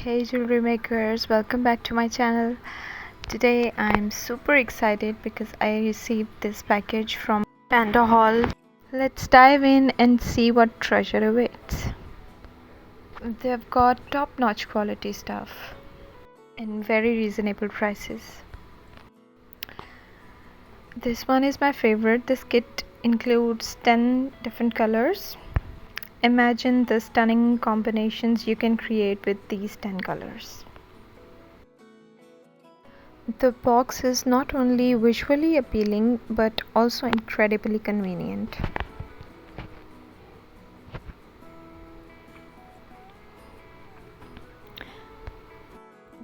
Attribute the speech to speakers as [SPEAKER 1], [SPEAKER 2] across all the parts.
[SPEAKER 1] Hey jewelry makers, welcome back to my channel. Today I'm super excited because I received this package from Pandahall. Let's dive in and see what treasure awaits. They've got top-notch quality stuff and very reasonable prices. This one is my favorite. This kit includes 10 different colors. Imagine the stunning combinations you can create with these 10 colors. The box is not only visually appealing but also incredibly convenient.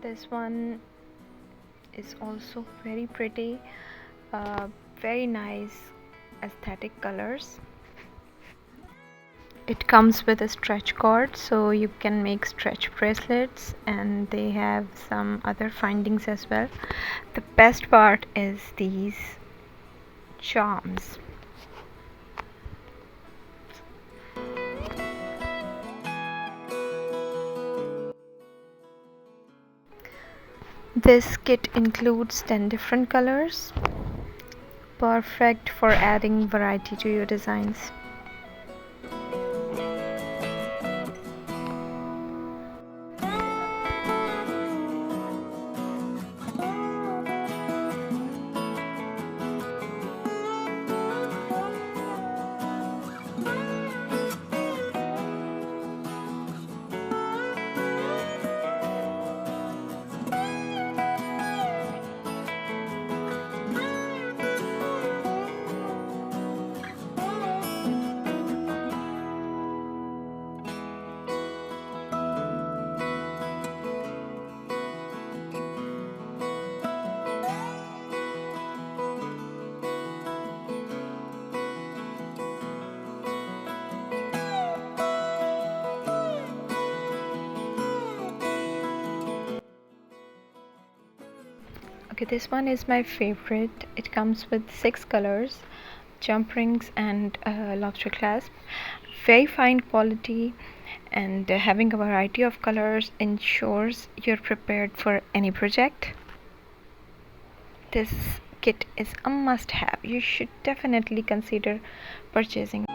[SPEAKER 1] This one is also very pretty, very nice aesthetic colors. It comes with a stretch cord, so you can make stretch bracelets, and they have some other findings as well. The best part is these charms. This kit includes 10 different colors, perfect for adding variety to your designs. Okay, this one is my favorite. It comes with 6 colors, jump rings and lobster clasp. Very fine quality, and having a variety of colors ensures you're prepared for any project. This kit is a must-have. You should definitely consider purchasing.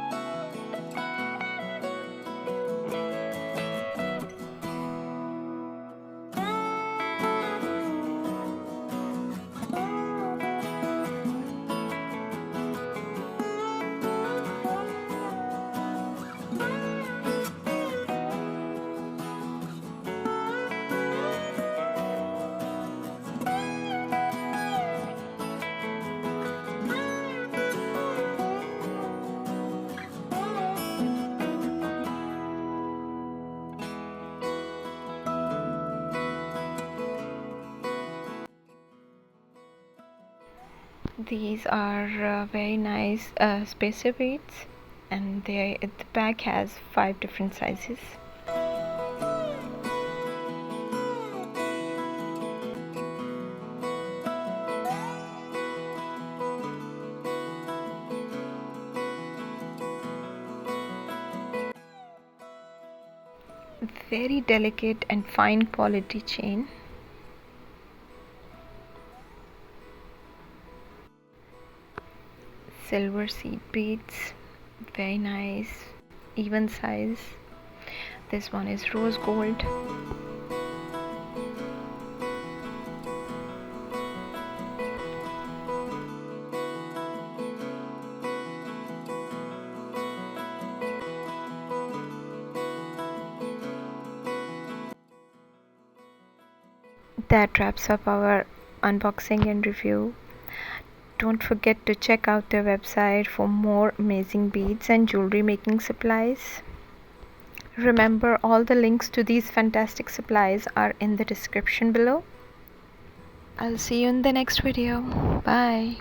[SPEAKER 1] These are very nice spacer beads, and the bag has 5 different sizes. Very delicate and fine quality chain. Silver seed beads, very nice, even size. This one is rose gold. That wraps up our unboxing and review. Don't forget to check out their website for more amazing beads and jewelry making supplies. Remember, all the links to these fantastic supplies are in the description below. I'll see you in the next video. Bye.